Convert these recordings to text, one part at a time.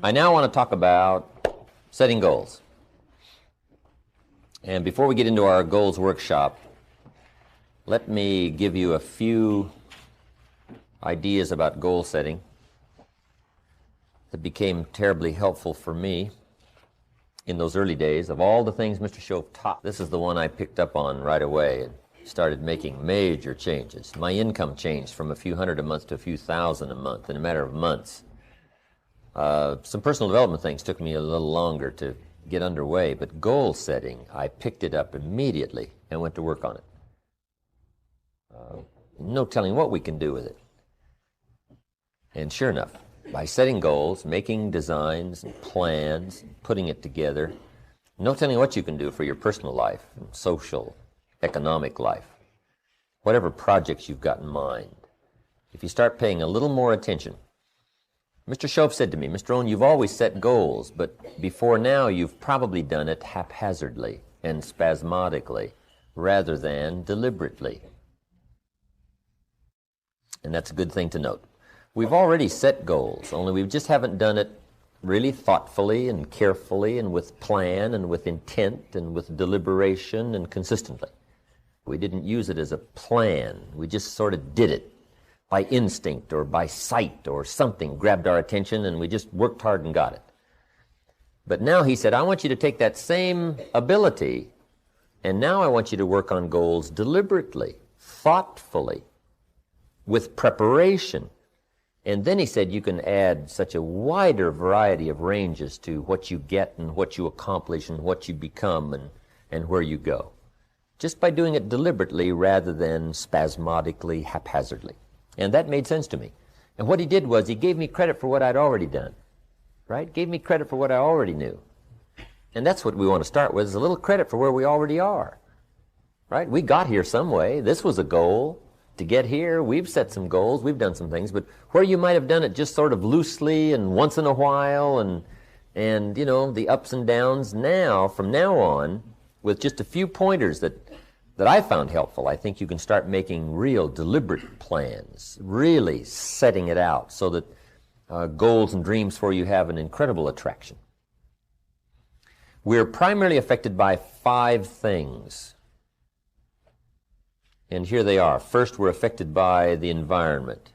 I now want to talk about setting goals. And before we get into our goals workshop, let me give you a few ideas about goal setting that became terribly helpful for me in those early days. Of all the things Mr. Shoaff taught, this is the one I picked up on right away and started making major changes. My income changed from a few hundred a month to a few thousand a month in a matter of months. Some personal development things took me a little longer to get underway, but goal setting, I picked it up immediately and went to work on it. No telling what we can do with it. And sure enough, by setting goals, making designs and plans, putting it together, no telling what you can do for your personal life, social, economic life, whatever projects you've got in mind. If you start paying a little more attention. Mr. Shoaff said to me, Mr. Rohn, you've always set goals, but before now you've probably done it haphazardly and spasmodically rather than deliberately. And that's a good thing to note. We've already set goals, only we just haven't done it really thoughtfully and carefully and with plan and with intent and with deliberation and consistently. We didn't use it as a plan. We just sort of did it by instinct or by sight or something grabbed our attention and we just worked hard and got it. But now he said, I want you to take that same ability and now I want you to work on goals deliberately, thoughtfully, with preparation. And then he said you can add such a wider variety of ranges to what you get and what you accomplish and what you become and where you go. Just by doing it deliberately rather than spasmodically, haphazardly. And that made sense to me. And what he did was he gave me credit for what I'd already done, right? Gave me credit for what I already knew. And that's what we want to start with, is a little credit for where we already are, right? We got here some way. This was a goal. To get here, we've set some goals, we've done some things, but where you might have done it just sort of loosely and once in a while and you know, the ups and downs now, from now on, with just a few pointers that I found helpful, I think you can start making real deliberate plans, really setting it out so that goals and dreams for you have an incredible attraction. We're primarily affected by 5 things. And here they are. First, we're affected by the environment.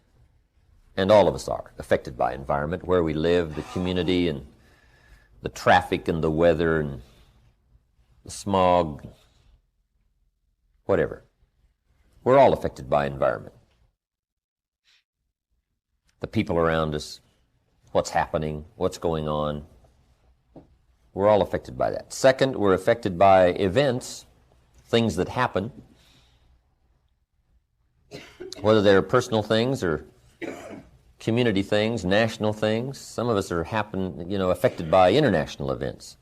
And all of us are affected by environment, where we live, the community, and the traffic, and the weather, and the smog, whatever. We're all affected by environment. The people around us, what's happening, what's going on. We're all affected by that. Second, we're affected by events, things that happen, whether they're personal things or community things, national things. Some of us are affected by international events.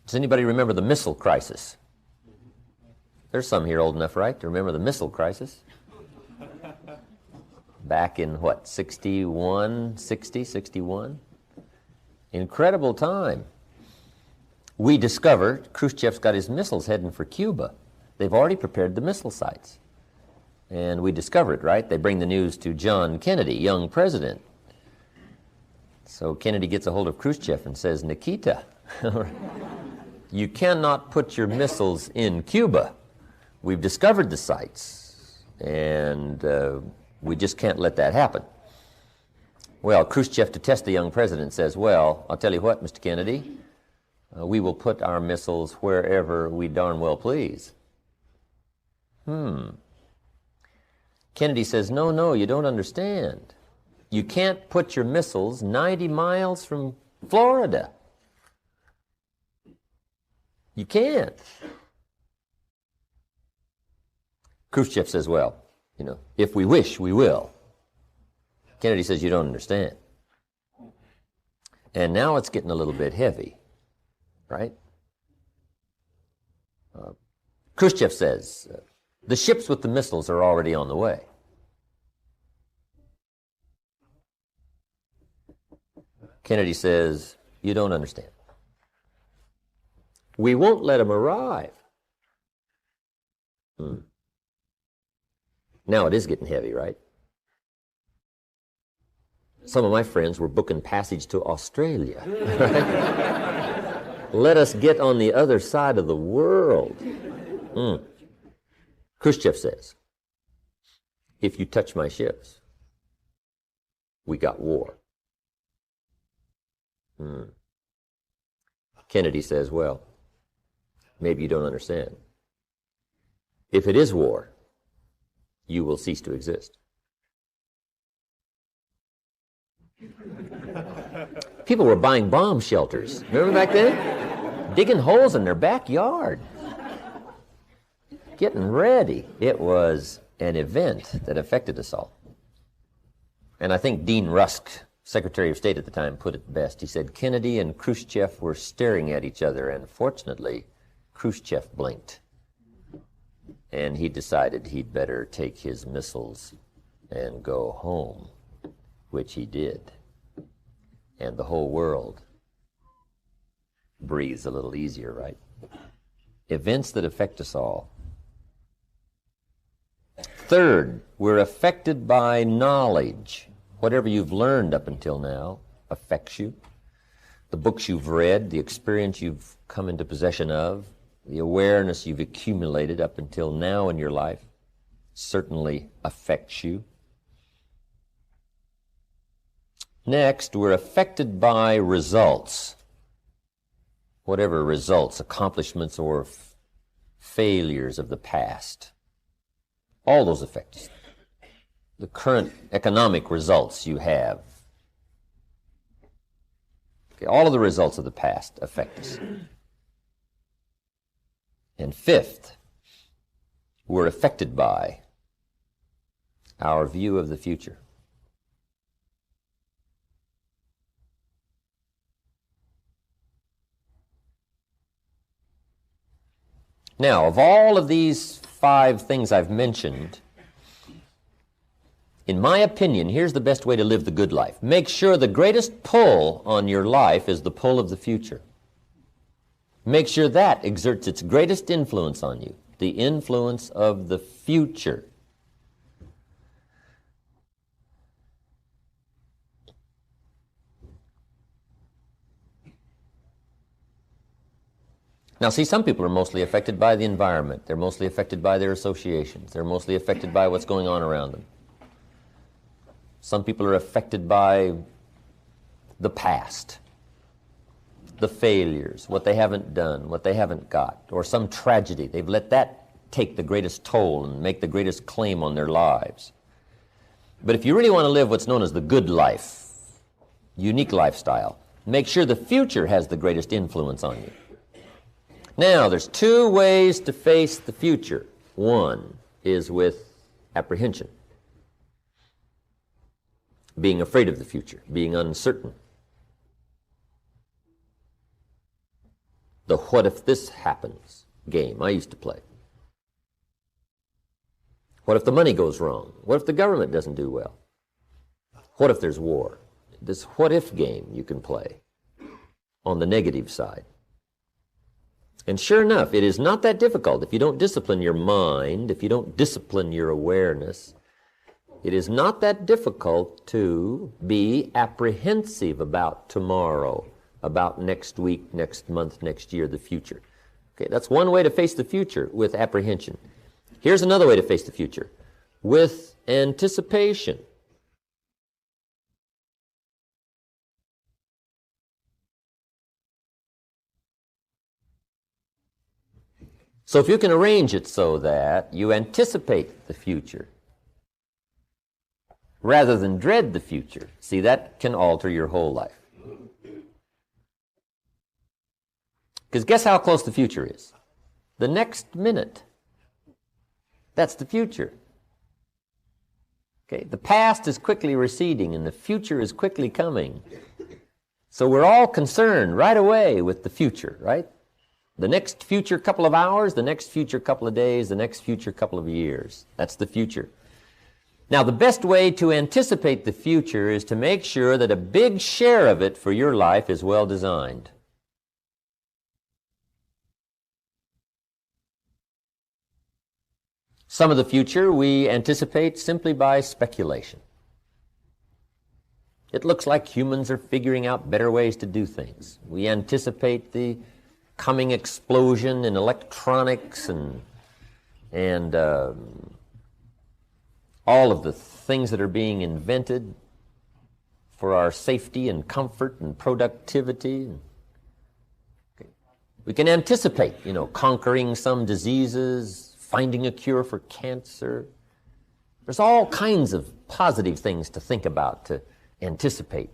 Does anybody remember the missile crisis? There's some here old enough, right, to remember the missile crisis? Back in, 61? Incredible time. We discovered Khrushchev's got his missiles heading for Cuba. They've already prepared the missile sites. And we discover it, right? They bring the news to John Kennedy, young president. So Kennedy gets a hold of Khrushchev and says, Nikita, you cannot put your missiles in Cuba. We've discovered the sites, and we just can't let that happen. Well, Khrushchev, to test the young president, says, well, I'll tell you what, Mr. Kennedy, we will put our missiles wherever we darn well please. Kennedy says, no, you don't understand. You can't put your missiles 90 miles from Florida. You can't. Khrushchev says, well, if we wish, we will. Kennedy says, you don't understand. And now it's getting a little bit heavy, right? Khrushchev says, the ships with the missiles are already on the way. Kennedy says, you don't understand. We won't let them arrive. Now it is getting heavy, right? Some of my friends were booking passage to Australia. Right? Let us get on the other side of the world. Khrushchev says, if you touch my ships, we got war. Kennedy says, well, maybe you don't understand. If it is war, you will cease to exist. People were buying bomb shelters. Remember back then? Digging holes in their backyard. Getting ready. It was an event that affected us all. And I think Dean Rusk, Secretary of State at the time, put it best. He said, Kennedy and Khrushchev were staring at each other, and fortunately, Khrushchev blinked. And he decided he'd better take his missiles and go home, which he did. And the whole world breathes a little easier, right? Events that affect us all. Third, we're affected by knowledge. Whatever you've learned up until now affects you. The books you've read, the experience you've come into possession of, the awareness you've accumulated up until now in your life certainly affects you. Next, we're affected by results. Whatever results, accomplishments or failures of the past. All those affect us. The current economic results you have. Okay, all of the results of the past affect us. And fifth, we're affected by our view of the future. Now, of all of these 5 things I've mentioned, in my opinion, here's the best way to live the good life. Make sure the greatest pull on your life is the pull of the future. Make sure that exerts its greatest influence on you, the influence of the future. Now, see, some people are mostly affected by the environment. They're mostly affected by their associations. They're mostly affected by what's going on around them. Some people are affected by the past, the failures, what they haven't done, what they haven't got, or some tragedy. They've let that take the greatest toll and make the greatest claim on their lives. But if you really want to live what's known as the good life, unique lifestyle, make sure the future has the greatest influence on you. Now, there's 2 ways to face the future. One is with apprehension, being afraid of the future, being uncertain. The what if this happens game I used to play. What if the money goes wrong? What if the government doesn't do well? What if there's war? This what if game you can play on the negative side. And sure enough, it is not that difficult. If you don't discipline your mind, if you don't discipline your awareness, it is not that difficult to be apprehensive about tomorrow, about next week, next month, next year, the future. Okay, that's one way to face the future, with apprehension. Here's another way to face the future, with anticipation. So if you can arrange it so that you anticipate the future rather than dread the future, see, that can alter your whole life. Because guess how close the future is? The next minute. That's the future. Okay, the past is quickly receding and the future is quickly coming. So we're all concerned right away with the future, right? The next future couple of hours, the next future couple of days, the next future couple of years. That's the future. Now, the best way to anticipate the future is to make sure that a big share of it for your life is well designed. Some of the future we anticipate simply by speculation. It looks like humans are figuring out better ways to do things. We anticipate the coming explosion in electronics and all of the things that are being invented for our safety and comfort and productivity. We can anticipate, conquering some diseases, finding a cure for cancer. There's all kinds of positive things to think about, to anticipate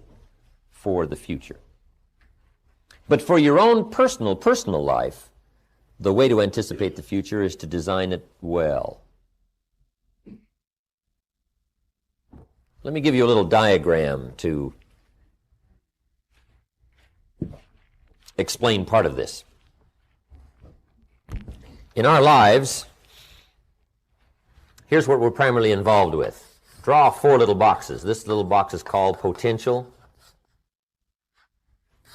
for the future. But for your own personal life, the way to anticipate the future is to design it well. Let me give you a little diagram to explain part of this. In our lives, here's what we're primarily involved with. Draw 4 little boxes. This little box is called potential.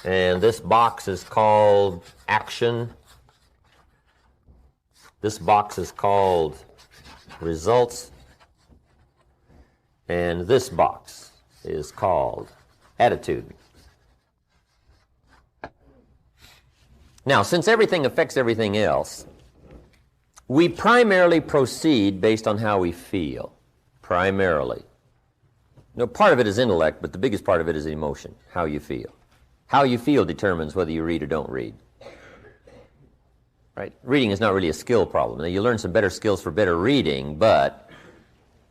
And this box is called action. This box is called results. And this box is called attitude. Now, since everything affects everything else, we primarily proceed based on how we feel. Primarily. Part of it is intellect, but the biggest part of it is emotion, how you feel. How you feel determines whether you read or don't read. Right? Reading is not really a skill problem. Now, you learn some better skills for better reading, but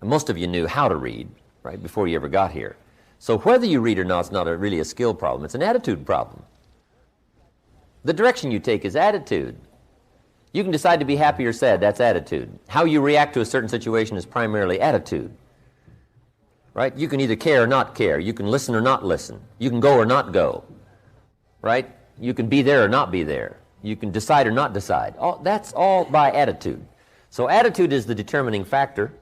most of you knew how to read, right, before you ever got here. So whether you read or not is not really a skill problem. It's an attitude problem. The direction you take is attitude. You can decide to be happy or sad. That's attitude. How you react to a certain situation is primarily attitude. Right? You can either care or not care. You can listen or not listen. You can go or not go. Right? You can be there or not be there. You can decide or not decide. That's all by attitude. So attitude is the determining factor.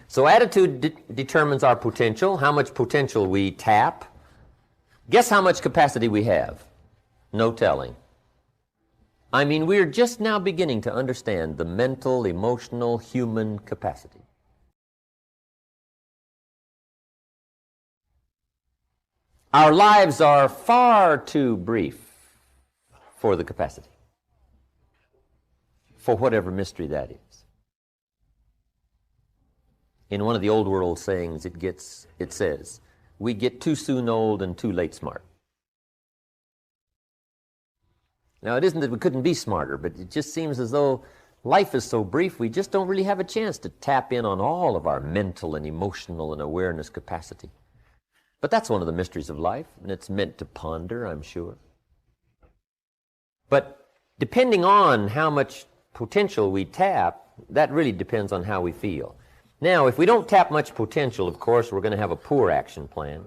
So attitude determines our potential, how much potential we tap. Guess how much capacity we have? No telling. I mean, we're just now beginning to understand the mental, emotional, human capacity. Our lives are far too brief for the capacity, for whatever mystery that is. In one of the old world sayings, it says, we get too soon old and too late smart. Now, it isn't that we couldn't be smarter, but it just seems as though life is so brief, we just don't really have a chance to tap in on all of our mental and emotional and awareness capacity. But that's one of the mysteries of life, and it's meant to ponder, I'm sure. But depending on how much potential we tap, that really depends on how we feel. Now, if we don't tap much potential, of course, we're going to have a poor action plan.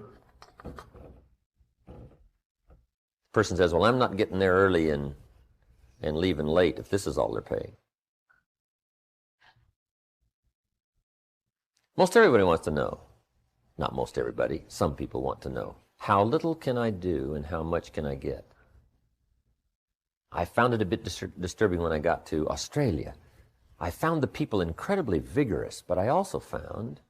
The person says, well, I'm not getting there early and leaving late if this is all they're paying. Most everybody wants to know. Not most everybody. Some people want to know. How little can I do and how much can I get? I found it a bit disturbing when I got to Australia. I found the people incredibly vigorous, but I also found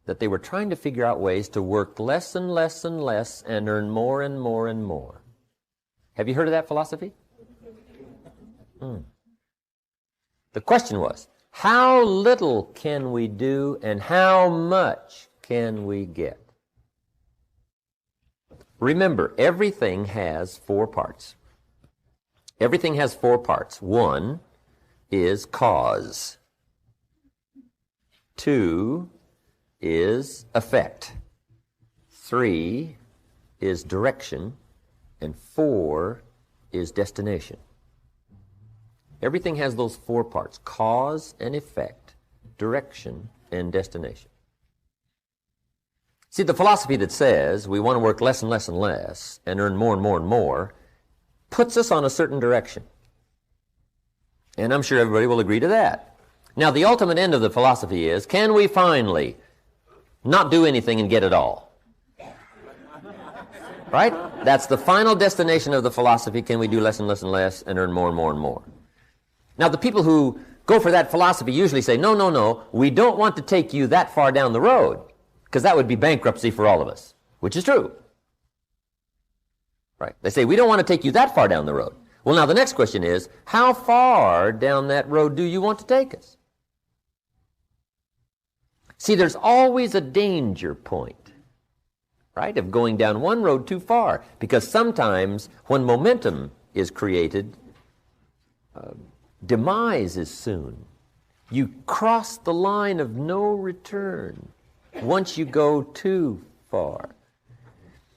that they were trying to figure out ways to work less and less and less and earn more and more and more. Have you heard of that philosophy? The question was, how little can we do and how much can we get? Remember, everything has 4 parts. Everything has 4 parts. 1 is cause. 2 is effect. 3 is direction. And 4 is destination. Everything has those 4 parts: cause and effect, direction and destination. See, the philosophy that says we want to work less and less and less and earn more and more and more puts us on a certain direction. And I'm sure everybody will agree to that. Now, the ultimate end of the philosophy is, can we finally not do anything and get it all? Right? That's the final destination of the philosophy. Can we do less and less and less and earn more and more and more? Now, the people who go for that philosophy usually say, no, we don't want to take you that far down the road. because that would be bankruptcy for all of us, which is true. Right? They say, we don't want to take you that far down the road. Well, now the next question is, how far down that road do you want to take us? See, there's always a danger point, right, of going down one road too far, because sometimes when momentum is created, demise is soon. You cross the line of no return once you go too far.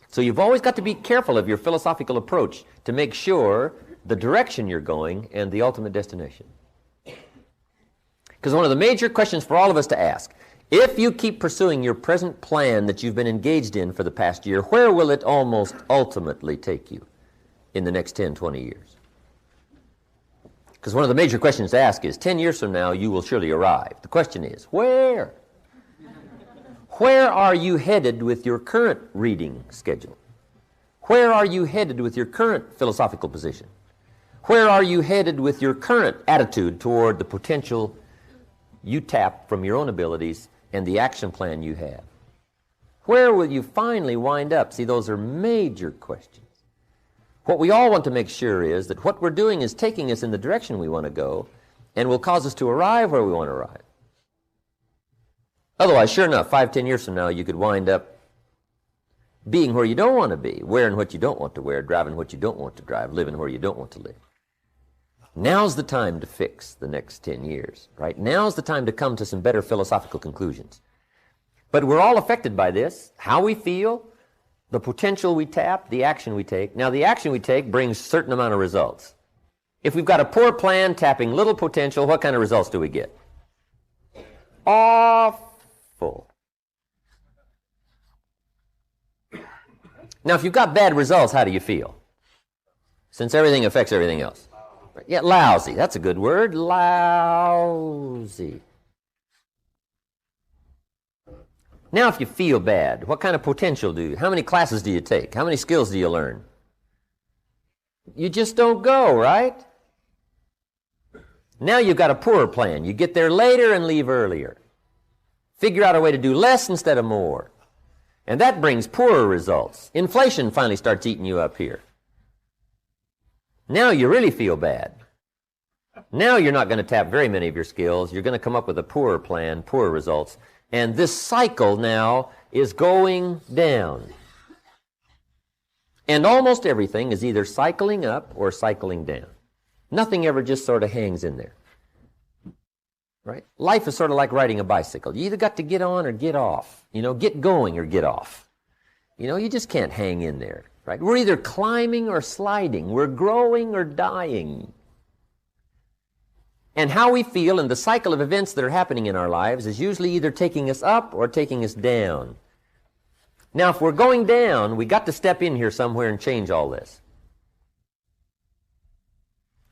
So you've always got to be careful of your philosophical approach to make sure the direction you're going and the ultimate destination. Because one of the major questions for all of us to ask, if you keep pursuing your present plan that you've been engaged in for the past year, where will it almost ultimately take you in the next 10, 20 years? Because one of the major questions to ask is, 10 years from now, you will surely arrive. The question is, where? Where are you headed with your current reading schedule? Where are you headed with your current philosophical position? Where are you headed with your current attitude toward the potential you tap from your own abilities and the action plan you have? Where will you finally wind up? See, those are major questions. What we all want to make sure is that what we're doing is taking us in the direction we want to go and will cause us to arrive where we want to arrive. Otherwise, sure enough, 5, 10 years from now, you could wind up being where you don't want to be, wearing what you don't want to wear, driving what you don't want to drive, living where you don't want to live. Now's the time to fix the next 10 years, right? Now's the time to come to some better philosophical conclusions. But we're all affected by this, how we feel, the potential we tap, the action we take. Now, the action we take brings a certain amount of results. If we've got a poor plan tapping little potential, what kind of results do we get? Awful. Now, if you've got bad results, how do you feel? Since everything affects everything else. Yeah, lousy. That's a good word. Lousy. Now, if you feel bad, what kind of potential do you? How many classes do you take? How many skills do you learn? You just don't go, right? Now you've got a poorer plan. You get there later and leave earlier. Figure out a way to do less instead of more. And that brings poorer results. Inflation finally starts eating you up here. Now you really feel bad. Now you're not going to tap very many of your skills. You're going to come up with a poorer plan, poorer results. And this cycle now is going down. And almost everything is either cycling up or cycling down. Nothing ever just sort of hangs in there. Right? Life is sort of like riding a bicycle. You either got to get on or get off. You know, get going or get off. You know, you just can't hang in there. Right? We're either climbing or sliding. We're growing or dying. And how we feel in the cycle of events that are happening in our lives is usually either taking us up or taking us down. Now, if we're going down, we got to step in here somewhere and change all this.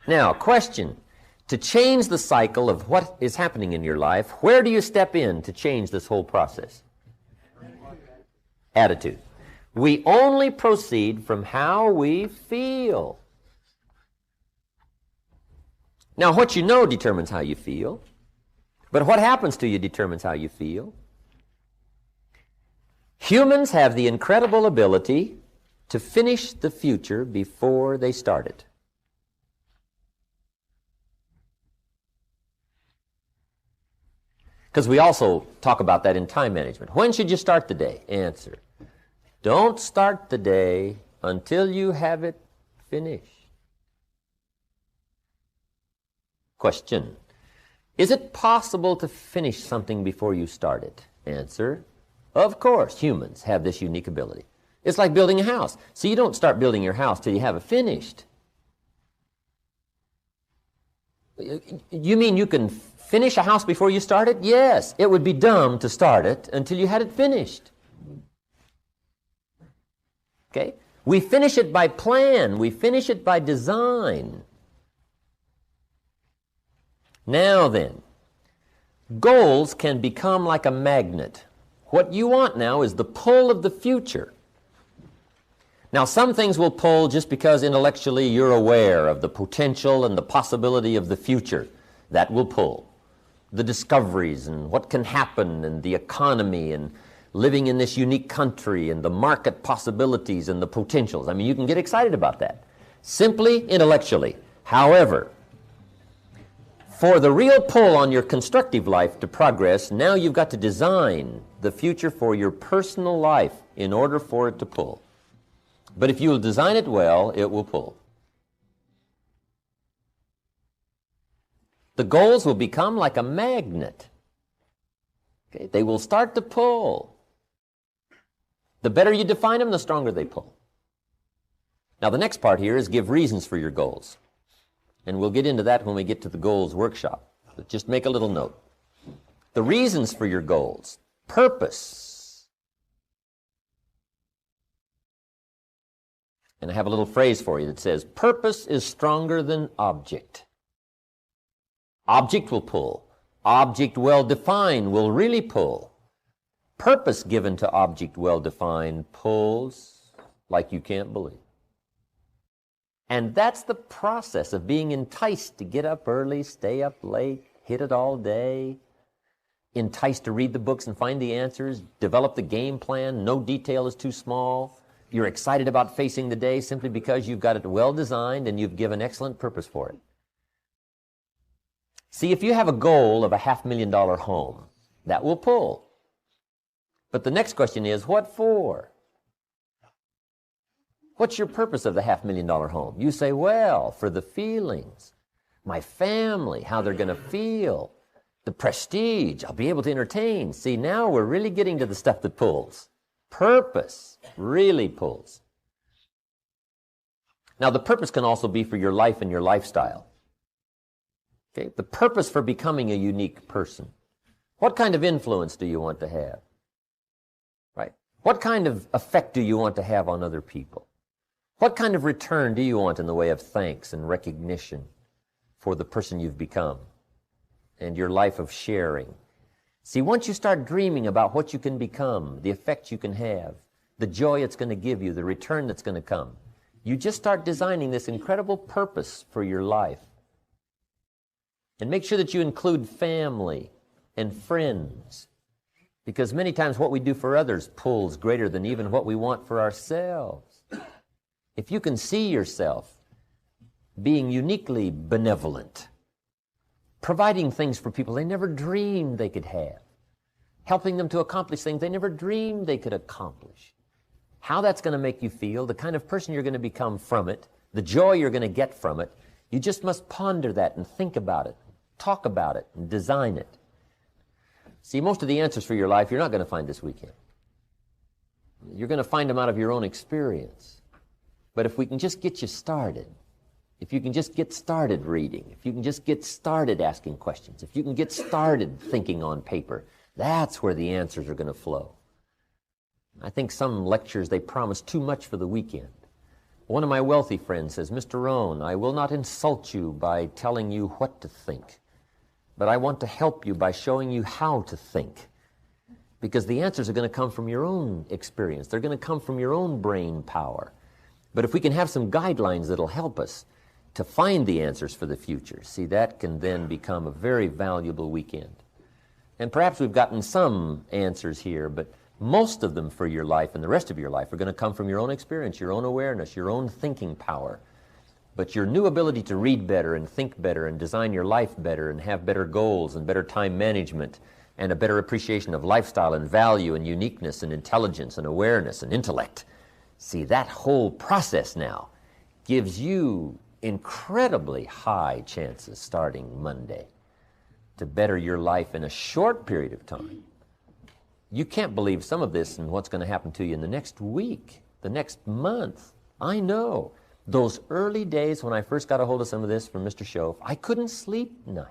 Now, question. To change the cycle of what is happening in your life, where do you step in to change this whole process? Attitude. We only proceed from how we feel. Now, what you know determines how you feel, but what happens to you determines how you feel. Humans have the incredible ability to finish the future before they start it. Because we also talk about that in time management. When should you start the day? Answer. Don't start the day until you have it finished. Question. Is it possible to finish something before you start it? Answer. Of course, humans have this unique ability. It's like building a house. So you don't start building your house till you have it finished. You mean you can finish a house before you start it? Yes. It would be dumb to start it until you had it finished. Okay? We finish it by plan. We finish it by design. Now then, goals can become like a magnet. What you want now is the pull of the future. Now, some things will pull just because intellectually you're aware of the potential and the possibility of the future. That will pull. The discoveries and what can happen and the economy and living in this unique country and the market possibilities and the potentials. I mean, you can get excited about that, simply intellectually. However, for the real pull on your constructive life to progress, now you've got to design the future for your personal life in order for it to pull. But if you will design it well, it will pull. The goals will become like a magnet. Okay? They will start to pull. The better you define them, the stronger they pull. Now, the next part here is give reasons for your goals. And we'll get into that when we get to the goals workshop. But just make a little note. The reasons for your goals. Purpose. And I have a little phrase for you that says, purpose is stronger than object. Object will pull. Object well defined will really pull. Purpose given to object well defined pulls like you can't believe. And that's the process of being enticed to get up early, stay up late, hit it all day, enticed to read the books and find the answers, develop the game plan, no detail is too small. You're excited about facing the day simply because you've got it well designed and you've given excellent purpose for it. See, if you have a goal of a $500,000 home, that will pull. But the next question is, what for? What's your purpose of the $500,000 home? You say, well, for the feelings, my family, how they're going to feel, the prestige, I'll be able to entertain. See, now we're really getting to the stuff that pulls. Purpose really pulls. Now, the purpose can also be for your life and your lifestyle. Okay? The purpose for becoming a unique person. What kind of influence do you want to have? Right? What kind of effect do you want to have on other people? What kind of return do you want in the way of thanks and recognition for the person you've become and your life of sharing? See, once you start dreaming about what you can become, the effect you can have, the joy it's going to give you, the return that's going to come, you just start designing this incredible purpose for your life. And make sure that you include family and friends, because many times what we do for others pulls greater than even what we want for ourselves. If you can see yourself being uniquely benevolent, providing things for people they never dreamed they could have, helping them to accomplish things they never dreamed they could accomplish, how that's going to make you feel, the kind of person you're going to become from it, the joy you're going to get from it, you just must ponder that and think about it, talk about it, and design it. See, most of the answers for your life you're not going to find this weekend. You're going to find them out of your own experience. But if we can just get you started, if you can just get started reading, if you can just get started asking questions, if you can get started thinking on paper, that's where the answers are going to flow. I think some lectures, they promise too much for the weekend. One of my wealthy friends says, Mr. Rohn, I will not insult you by telling you what to think, but I want to help you by showing you how to think. Because the answers are going to come from your own experience. They're going to come from your own brain power. But if we can have some guidelines that'll help us to find the answers for the future, see, that can then become a very valuable weekend. And perhaps we've gotten some answers here, but most of them for your life and the rest of your life are going to come from your own experience, your own awareness, your own thinking power. But your new ability to read better and think better and design your life better and have better goals and better time management and a better appreciation of lifestyle and value and uniqueness and intelligence and awareness and intellect. See, that whole process now gives you incredibly high chances starting Monday to better your life in a short period of time. You can't believe some of this and what's going to happen to you in the next week, the next month. I know. Those early days when I first got a hold of some of this from Mr. Shoaff, I couldn't sleep nights.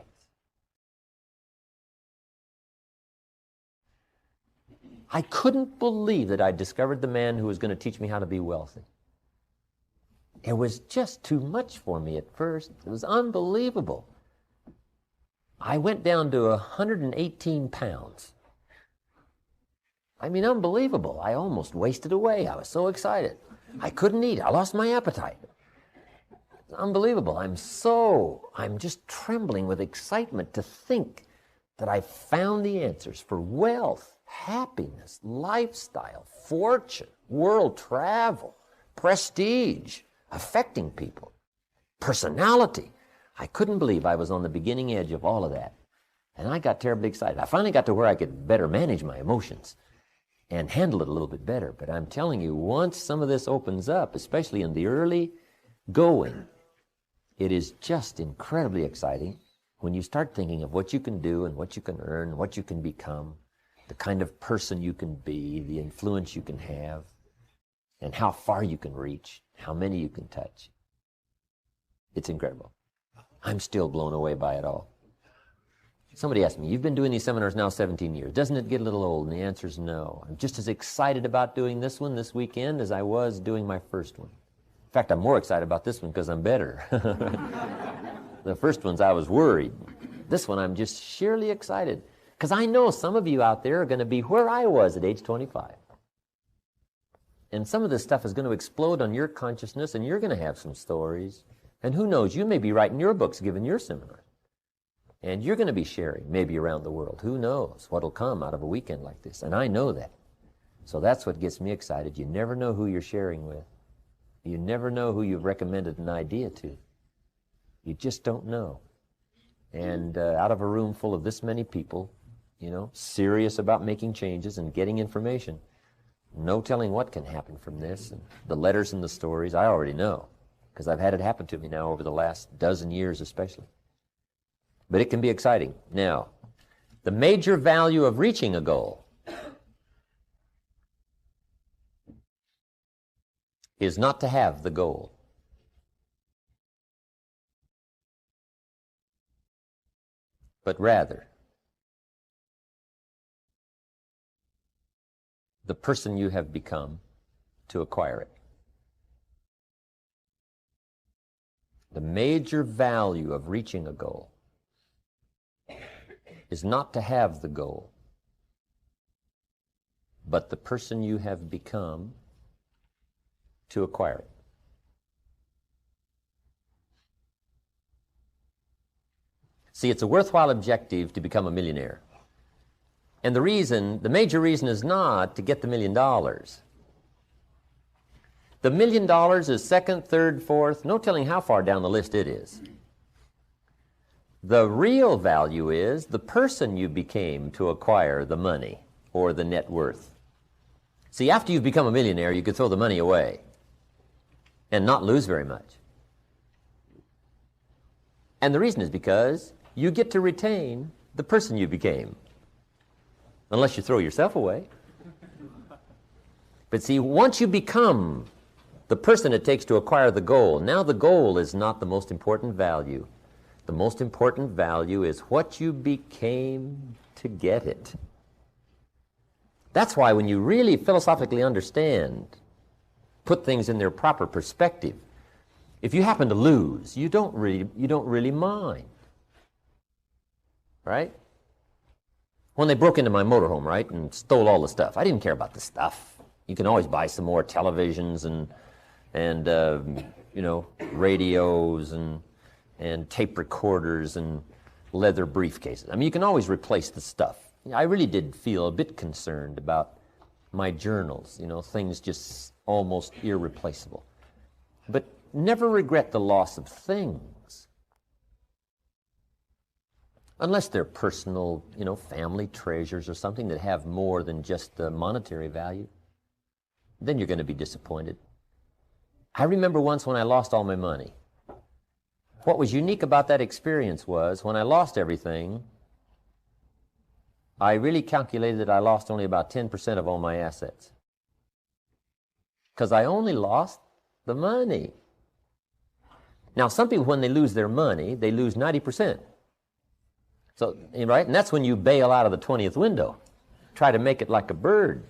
I couldn't believe that I discovered the man who was going to teach me how to be wealthy. It was just too much for me at first. It was unbelievable. I went down to 118 pounds. I mean, unbelievable. I almost wasted away. I was so excited. I couldn't eat. I lost my appetite. It's unbelievable. I'm just trembling with excitement to think that I found the answers for wealth, happiness, lifestyle, fortune, world travel, prestige, affecting people, personality. I couldn't believe I was on the beginning edge of all of that. And I got terribly excited. I finally got to where I could better manage my emotions and handle it a little bit better. But I'm telling you, once some of this opens up, especially in the early going, it is just incredibly exciting when you start thinking of what you can do and what you can earn, what you can become, the kind of person you can be, the influence you can have, and how far you can reach, how many you can touch. It's incredible. I'm still blown away by it all. Somebody asked me, you've been doing these seminars now 17 years. Doesn't it get a little old? And the answer is no. I'm just as excited about doing this one this weekend as I was doing my first one. In fact, I'm more excited about this one because I'm better. The first ones I was worried. This one I'm just sheerly excited because I know some of you out there are going to be where I was at age 25. And some of this stuff is going to explode on your consciousness and you're going to have some stories. And who knows, you may be writing your books, giving your seminars. And you're going to be sharing, maybe around the world. Who knows what'll come out of a weekend like this? And I know that. So that's what gets me excited. You never know who you're sharing with. You never know who you've recommended an idea to. You just don't know. And out of a room full of this many people, you know, serious about making changes and getting information, no telling what can happen from this. And the letters and the stories, I already know, because I've had it happen to me now over the last dozen years especially. But it can be exciting. Now, the major value of reaching a goal is not to have the goal, but rather the person you have become to acquire it. The major value of reaching a goal is not to have the goal, but the person you have become to acquire it. See, it's a worthwhile objective to become a millionaire. And the major reason is not to get the $1 million. The $1 million is second, third, fourth, no telling how far down the list it is. The real value is the person you became to acquire the money or the net worth. See, after you've become a millionaire, you could throw the money away and not lose very much. And the reason is because you get to retain the person you became, unless you throw yourself away. But see, once you become the person it takes to acquire the goal, now the goal is not the most important value. The most important value is what you became to get it. That's why when you really philosophically understand, put things in their proper perspective, if you happen to lose, you don't really mind. Right? When they broke into my motorhome, right, and stole all the stuff, I didn't care about the stuff. You can always buy some more televisions and radios and tape recorders and leather briefcases. I mean, you can always replace the stuff. I really did feel a bit concerned about my journals, things just almost irreplaceable. But never regret the loss of things. Unless they're personal, family treasures or something that have more than just the monetary value. Then you're going to be disappointed. I remember once when I lost all my money. What was unique about that experience was when I lost everything, I really calculated that I lost only about 10% of all my assets. Because I only lost the money. Now, some people, when they lose their money, they lose 90%. So, right? And that's when you bail out of the 20th window. Try to make it like a bird.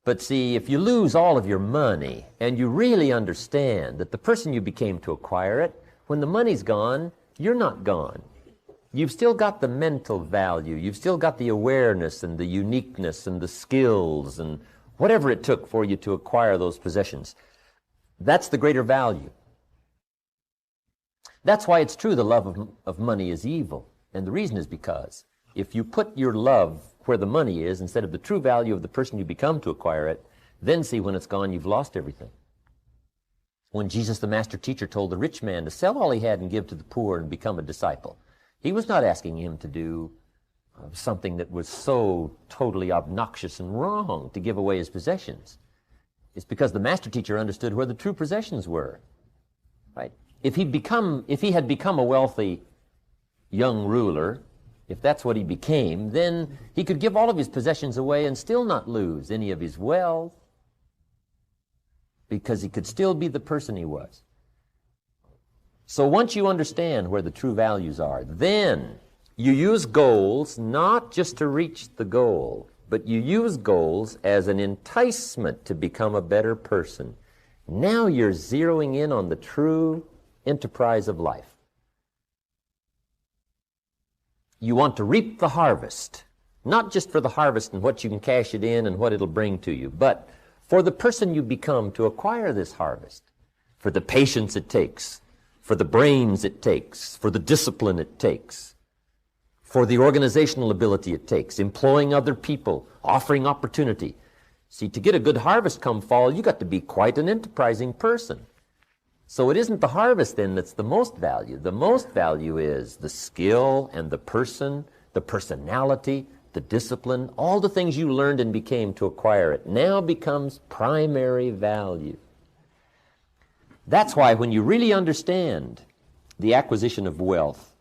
But see, if you lose all of your money and you really understand that the person you became to acquire it, when the money's gone, you're not gone. You've still got the mental value. You've still got the awareness and the uniqueness and the skills and whatever it took for you to acquire those possessions. That's the greater value. That's why it's true the love of money is evil. And the reason is because if you put your love where the money is instead of the true value of the person you become to acquire it, then see when it's gone, you've lost everything. When Jesus, the master teacher, told the rich man to sell all he had and give to the poor and become a disciple, he was not asking him to do something that was so totally obnoxious and wrong, to give away his possessions. It's because the master teacher understood where the true possessions were. Right? If he had become a wealthy young ruler, if that's what he became, then he could give all of his possessions away and still not lose any of his wealth, because he could still be the person he was. So once you understand where the true values are, then you use goals not just to reach the goal, but you use goals as an enticement to become a better person. Now you're zeroing in on the true enterprise of life. You want to reap the harvest, not just for the harvest and what you can cash it in and what it'll bring to you, but for the person you become to acquire this harvest, for the patience it takes, for the brains it takes, for the discipline it takes, for the organizational ability it takes, employing other people, offering opportunity. See, to get a good harvest come fall, you got to be quite an enterprising person. So it isn't the harvest then that's the most value. The most value is the skill and the person, the personality, the discipline, all the things you learned and became to acquire it now becomes primary value. That's why when you really understand the acquisition of wealth,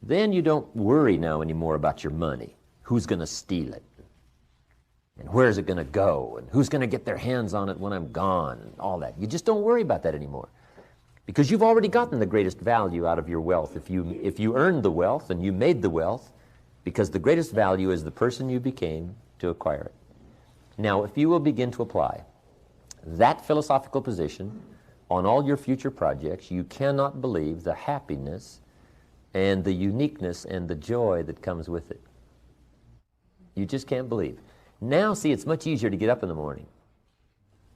then you don't worry now anymore about your money. Who's going to steal it? And where's it going to go? And who's going to get their hands on it when I'm gone? And all that. You just don't worry about that anymore. Because you've already gotten the greatest value out of your wealth. If you earned the wealth and you made the wealth, because the greatest value is the person you became to acquire it. Now, if you will begin to apply that philosophical position on all your future projects, you cannot believe the happiness and the uniqueness and the joy that comes with it. You just can't believe. Now, see, it's much easier to get up in the morning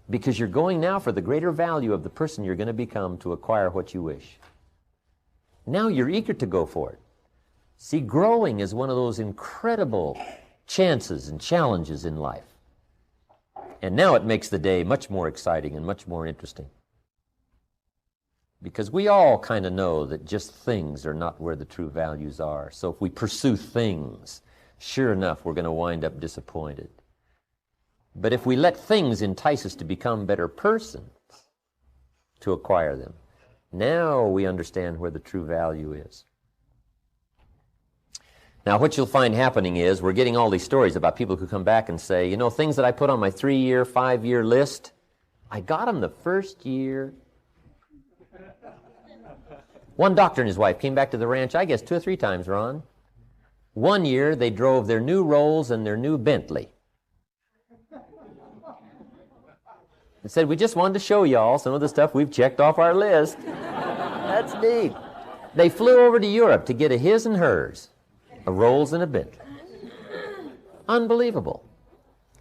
because you're going now for the greater value of the person you're going to become to acquire what you wish. Now you're eager to go for it. See, growing is one of those incredible chances and challenges in life. And now it makes the day much more exciting and much more interesting. Because we all kind of know that just things are not where the true values are. So if we pursue things, sure enough, we're going to wind up disappointed. But if we let things entice us to become better persons, to acquire them, now we understand where the true value is. Now, what you'll find happening is we're getting all these stories about people who come back and say, you know, things that I put on my 3-year, 5-year list, I got them the first year. One doctor and his wife came back to the ranch, I guess 2 or 3 times, Ron. One year, they drove their new Rolls and their new Bentley. They said, we just wanted to show y'all some of the stuff we've checked off our list. That's neat. They flew over to Europe to get a his and hers, a Rolls and a Bentley. Unbelievable.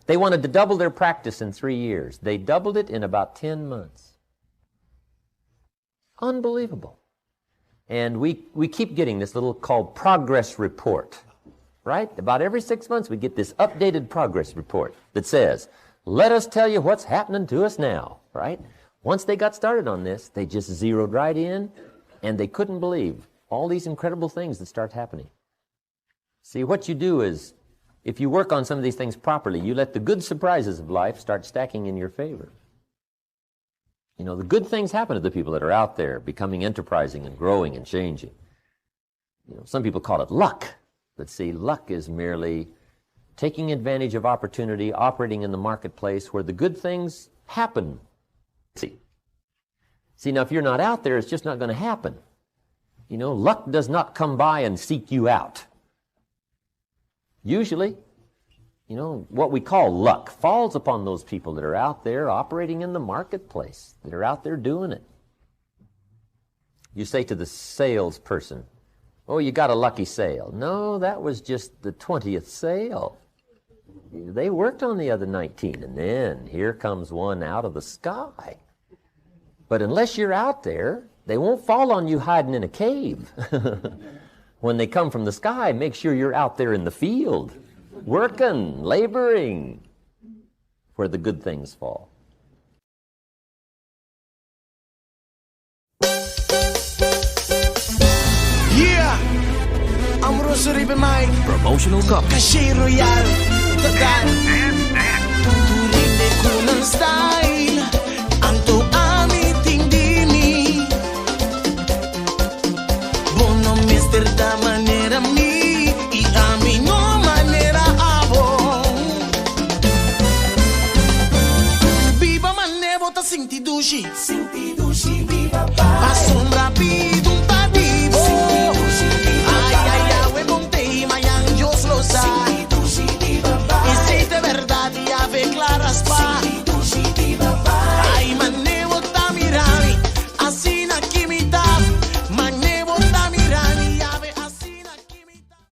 They wanted to double their practice in 3 years. They doubled it in about 10 months. Unbelievable. And we keep getting this little called progress report, right? About every 6 months we get this updated progress report that says, let us tell you what's happening to us now, right? Once they got started on this, they just zeroed right in, and they couldn't believe all these incredible things that start happening. See, what you do is, if you work on some of these things properly, you let the good surprises of life start stacking in your favor. You know, the good things happen to the people that are out there becoming enterprising and growing and changing. You know, some people call it luck. But see, luck is merely taking advantage of opportunity, operating in the marketplace where the good things happen. See, now if you're not out there, it's just not going to happen. You know, luck does not come by and seek you out. Usually, you know, what we call luck falls upon those people that are out there operating in the marketplace, that are out there doing it. You say to the salesperson, oh, you got a lucky sale. No, that was just the 20th sale. They worked on the other 19, and then here comes one out of the sky. But unless you're out there, they won't fall on you hiding in a cave. When they come from the sky, make sure you're out there in the field, working, laboring, where the good things fall. Yeah! عمرو شريب مايك Promotional copy. كشي رويال تدان تريد يكون ستار